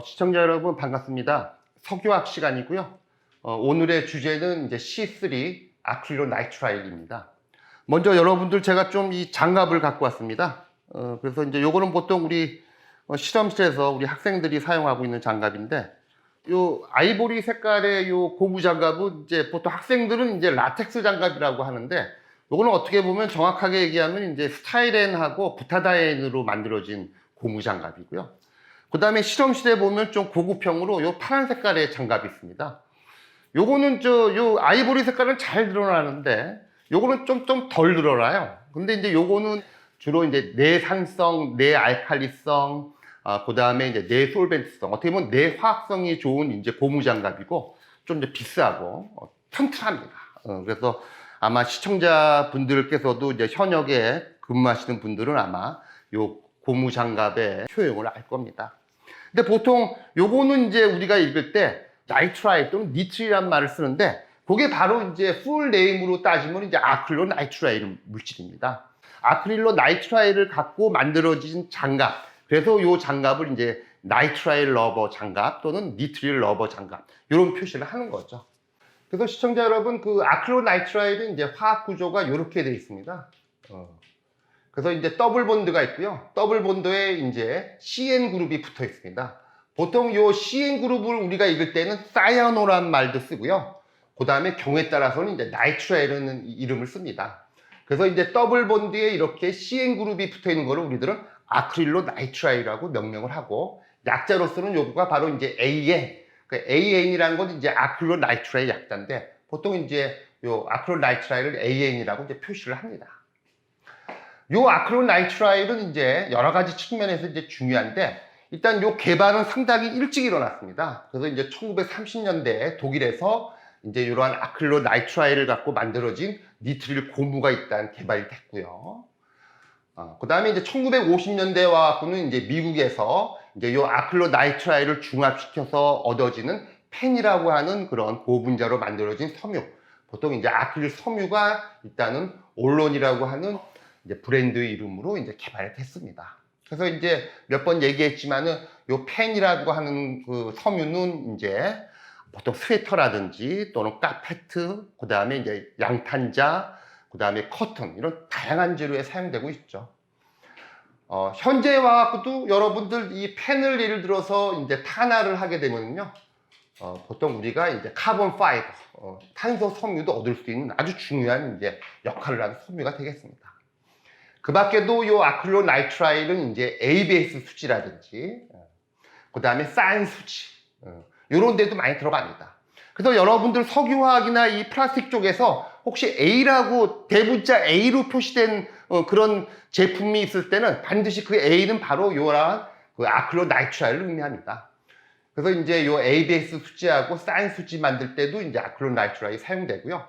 시청자 여러분 반갑습니다. 석유학 시간이고요. 오늘의 주제는 이제 C3 아크릴로 나이트라일입니다. 먼저 여러분들 제가 좀 이 장갑을 갖고 왔습니다. 그래서 이제 요거는 보통 우리 실험실에서 우리 학생들이 사용하고 있는 장갑인데, 요 아이보리 색깔의 요 고무 장갑은 이제 보통 학생들은 이제 라텍스 장갑이라고 하는데, 요거는 어떻게 보면 정확하게 얘기하면 이제 스타일렌하고 부타다엔으로 만들어진 고무 장갑이고요. 그 다음에 실험실에 보면 좀 고급형으로 요 파란 색깔의 장갑이 있습니다. 요거는 요 아이보리 색깔은 잘 드러나는데, 요거는 좀 덜 드러나요. 근데 이제 요거는 주로 이제 내산성, 내알칼리성, 그 다음에 이제 내솔벤트성, 어떻게 보면 내화학성이 좋은 이제 고무 장갑이고, 좀 이제 비싸고, 튼튼합니다. 그래서 아마 시청자분들께서도 이제 현역에 근무하시는 분들은 아마 요 고무 장갑의 효용을 알 겁니다. 근데 보통 요거는 이제 우리가 읽을 때 나이트라일 또는 니트리란 말을 쓰는데, 그게 바로 이제 풀 네임으로 따지면 이제 아크릴로 나이트라일 물질입니다. 아크릴로 나이트라일을 갖고 만들어진 장갑. 그래서 요 장갑을 이제 나이트라일 러버 장갑 또는 니트릴 러버 장갑, 이런 표시를 하는 거죠. 그래서 시청자 여러분, 그 아크릴로 나이트라일은 이제 화학 구조가 이렇게 되어 있습니다. 그래서 이제 더블 본드가 있고요. 더블 본드에 이제 CN 그룹이 붙어 있습니다. 보통 요 CN 그룹을 우리가 읽을 때는 사이아노란 말도 쓰고요. 그 다음에 경우에 따라서는 이제 나이트라일이라는 이름을 씁니다. 그래서 이제 더블 본드에 이렇게 CN 그룹이 붙어 있는 거를 우리들은 아크릴로 나이트라일이라고 명명을 하고, 약자로서는 요거가 바로 이제 AN. 그러니까 AN이라는 건 이제 아크릴로 나이트라일 약자인데, 보통 이제 요 아크릴로 나이트라일을 AN이라고 이제 표시를 합니다. 요 아크릴로 나이트라일은 이제 여러 가지 측면에서 이제 중요한데, 일단 요 개발은 상당히 일찍 일어났습니다. 그래서 이제 1930년대에 독일에서 이제 이러한 아크릴로 나이트라일을 갖고 만들어진 니트릴 고무가 일단 개발이 됐고요. 그 다음에 이제 1950년대 와서는 이제 미국에서 이제 요 아크릴로 나이트라일을 중합시켜서 얻어지는 펜이라고 하는 그런 고분자로 만들어진 섬유. 보통 이제 아크릴 섬유가 일단은 올론이라고 하는 이제 브랜드 이름으로 이제 개발이 됐습니다. 그래서 이제 몇 번 얘기했지만은 요 펜이라고 하는 그 섬유는 이제 보통 스웨터라든지 또는 카페트, 그 다음에 이제 양탄자, 그 다음에 커튼, 이런 다양한 재료에 사용되고 있죠. 현재 화학도 여러분들 이 펜을 예를 들어서 이제 탄화를 하게 되면요, 보통 우리가 이제 카본 파이버, 탄소 섬유도 얻을 수 있는 아주 중요한 이제 역할을 하는 섬유가 되겠습니다. 그 밖에도 요 아크릴로 나이트라일은 이제 ABS 수지라든지, 그 다음에 산 수지, 이런 데도 많이 들어갑니다. 그래서 여러분들 석유화학이나 이 플라스틱 쪽에서 혹시 A라고 대문자 A로 표시된 그런 제품이 있을 때는 반드시 그 A는 바로 요런 그 아크릴로 나이트라일을 의미합니다. 그래서 이제 요 ABS 수지하고 산 수지 만들 때도 이제 아크릴로 나이트라일이 사용되고요.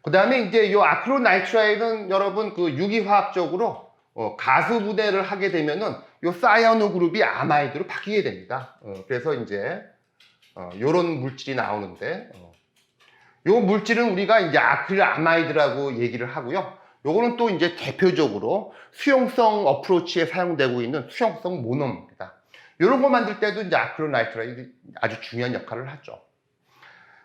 그 다음에 이제 요 아크릴로 나이트라일은 여러분 그 유기화학적으로 가수 분해를 하게 되면은 요 사이아노 그룹이 아마이드로 바뀌게 됩니다. 그래서 이제 요런 물질이 나오는데, 요 물질은 우리가 이제 아크릴 아마이드라고 얘기를 하고요. 요거는 또 이제 대표적으로 수용성 어프로치에 사용되고 있는 수용성 모노입니다. 요런 거 만들 때도 이제 아크릴로 나이트라일이 아주 중요한 역할을 하죠.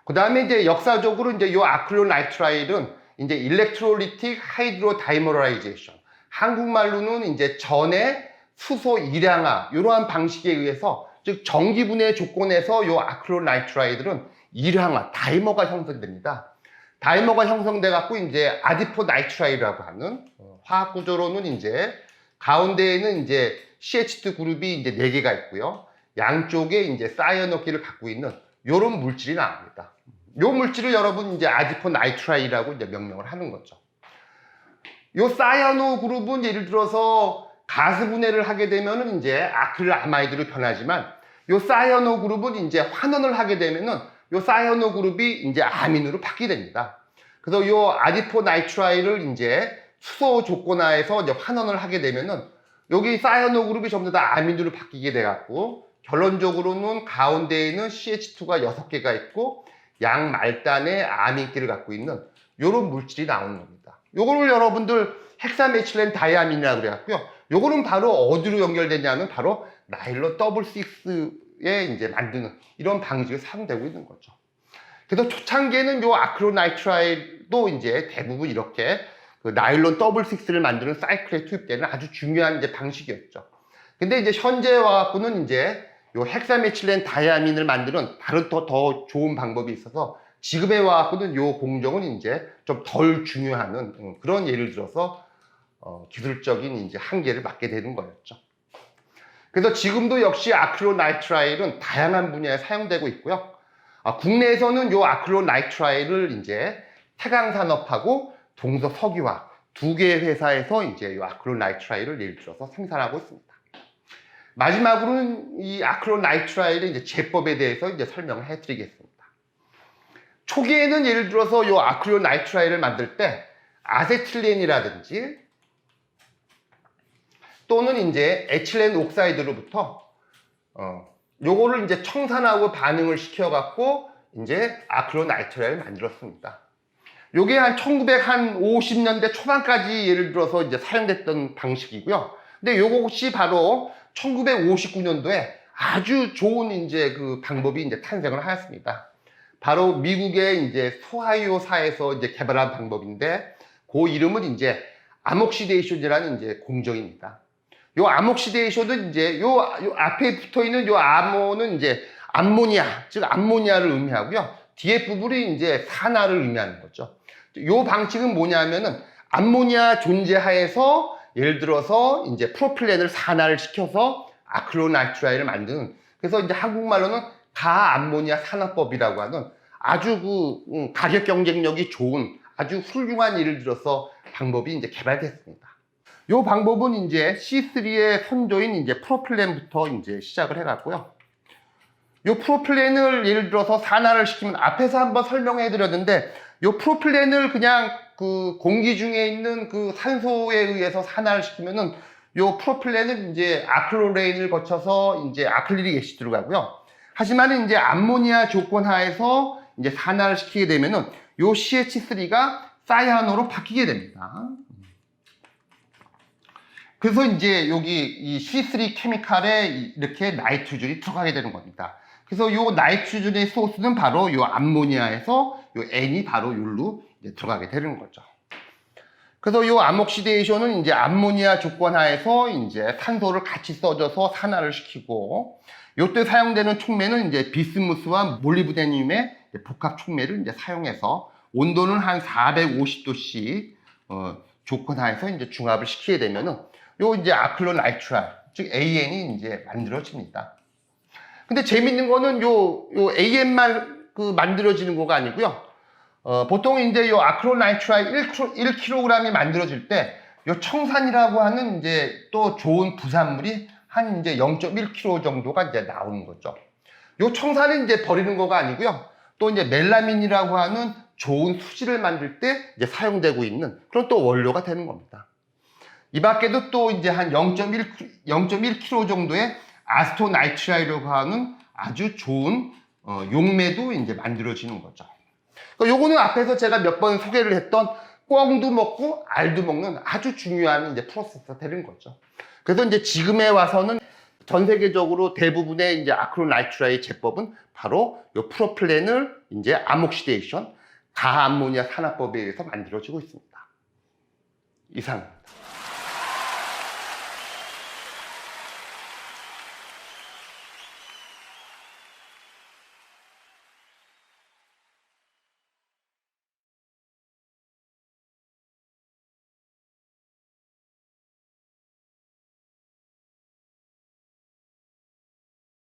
그 다음에 이제 역사적으로 이제 요 아크릴로 나이트라일은 이제 일렉트롤리틱 하이드로 다이머라이제이션, 한국말로는 이제 전해 수소 일양화, 이러한 방식에 의해서, 즉 전기분해 조건에서 요 아크릴로 나이트라이들은 일양화, 다이머가 형성됩니다. 다이머가 형성돼 갖고 이제 아디포 나이트라이라고 하는 화학 구조로는 이제 가운데에는 이제 CH2 그룹이 이제 4개가 있고요. 양쪽에 이제 사이아노키를 갖고 있는 요런 물질이 나옵니다. 요 물질을 여러분 이제 아디포 나이트라이라고 이제 명명을 하는 거죠. 요 사이아노 그룹은 예를 들어서 가스 분해를 하게 되면은 이제 아크릴 아마이드로 변하지만, 요 사이아노 그룹은 이제 환원을 하게 되면은 요 사이아노 그룹이 이제 아민으로 바뀌게 됩니다. 그래서 요 아디포 나이트라일을 이제 수소 조건하에서 이제 환원을 하게 되면은 여기 사이아노 그룹이 전부 다 아민으로 바뀌게 돼 갖고, 결론적으로는 가운데에는 CH2가 6개가 있고 양 말단에 아민기를 갖고 있는 요런 물질이 나오는 겁니다. 요거를 여러분들 헥사메틸렌 다이아민이라고 그래갖고요. 요거는 바로 어디로 연결되냐면 바로 나일론 더블 6 이제 만드는 이런 방식이 사용되고 있는 거죠. 그래서 초창기에는 요 아크릴로나이트라일도 이제 대부분 이렇게 그 나일론 더블 6를 만드는 사이클에 투입되는 아주 중요한 이제 방식이었죠. 근데 이제 현재 와갖고는 이제 요 헥사메틸렌 다이아민을 만드는 다른 더 좋은 방법이 있어서 지금에 와갖고는 요 공정은 이제 좀 덜 중요한 그런 예를 들어서 기술적인 이제 한계를 맞게 되는 거였죠. 그래서 지금도 역시 아크릴로나이트라일은 다양한 분야에 사용되고 있고요. 국내에서는 요 아크릴로나이트라일을 이제 태강산업하고 동서석유화 두 개의 회사에서 이제 요 아크릴로나이트라일을 예를 들어서 생산하고 있습니다. 마지막으로는 이 아크릴로나이트라일의 이제 제법에 대해서 이제 설명을 해드리겠습니다. 초기에는 예를 들어서 요 아크릴로나이트라일을 만들 때 아세틸렌이라든지 또는 이제 에틸렌 옥사이드로부터 요거를 이제 청산하고 반응을 시켜갖고 이제 아크릴로나이트라일을 만들었습니다. 요게 한 1950년대 초반까지 예를 들어서 이제 사용됐던 방식이고요. 근데 요것이 바로 1959년도에 아주 좋은 이제 그 방법이 이제 탄생을 하였습니다. 바로 미국의 이제 소하이오사에서 이제 개발한 방법인데 그 이름은 이제 암옥시데이션이라는 이제 공정입니다. 요 암옥시데이션은 이제 요 앞에 붙어 있는 요 암호는 이제 암모니아, 즉 암모니아를 의미하고요. 뒤에 부분이 이제 산화를 의미하는 거죠. 요 방식은 뭐냐면은 암모니아 존재하에서 예를 들어서 이제 프로필렌을 산화를 시켜서 아크릴로나이트라일을 만드는, 그래서 이제 한국말로는 가암모니아 산화법이라고 하는 아주 그 가격 경쟁력이 좋은 아주 훌륭한 예를 들어서 방법이 이제 개발됐습니다. 요 방법은 이제 C3의 선조인 이제 프로필렌부터 이제 시작을 해갔고요. 요 프로필렌을 예를 들어서 산화를 시키면 앞에서 한번 설명해 드렸는데 요 프로필렌을 그냥 그 공기 중에 있는 그 산소에 의해서 산화를 시키면은 요 프로필렌은 이제 아크릴로레인을 거쳐서 이제 아크릴릭 애시드로 가고요. 하지만 이제 암모니아 조건 하에서 이제 산화를 시키게 되면은 요 CH3가 사이아노로 바뀌게 됩니다. 그래서 이제 여기 이 C3 케미칼에 이렇게 나이트로젠이 들어가게 되는 겁니다. 그래서 요 나이트로젠의 소스는 바로 요 암모니아에서 요 N이 바로 요로 들어가게 되는 거죠. 그래서 요 암옥시데이션은 이제 암모니아 조건 하에서 이제 산소를 같이 써줘서 산화를 시키고, 요때 사용되는 촉매는 이제 비스무스와 몰리브데늄의 복합 촉매를 이제 사용해서 온도는 한 450도씨 조건 하에서 이제 중합을 시키게 되면은 요 이제 아크릴로나이트라일, 즉 AN이 이제 만들어집니다. 근데 재밌는 거는 요 AN만 그 만들어지는 거가 아니고요. 보통 이제 요 아크릴로나이트라일 1kg이 만들어질 때 요 청산이라고 하는 이제 또 좋은 부산물이 한 이제 0.1kg 정도가 이제 나오는 거죠. 요 청산은 이제 버리는 거가 아니고요. 또 이제 멜라민이라고 하는 좋은 수지를 만들 때 이제 사용되고 있는 그런 또 원료가 되는 겁니다. 이 밖에도 또 이제 한 0.1kg 정도의 아스토나이트라이라고 하는 아주 좋은 용매도 이제 만들어지는 거죠. 요거는 앞에서 제가 몇 번 소개를 했던 꿩도 먹고 알도 먹는 아주 중요한 이제 프로세스가 되는 거죠. 그래서 이제 지금에 와서는 전 세계적으로 대부분의 이제 아크릴로나이트라일 제법은 바로 요 프로필렌을 이제 암옥시데이션, 가암모니아 산화법에 의해서 만들어지고 있습니다. 이상입니다.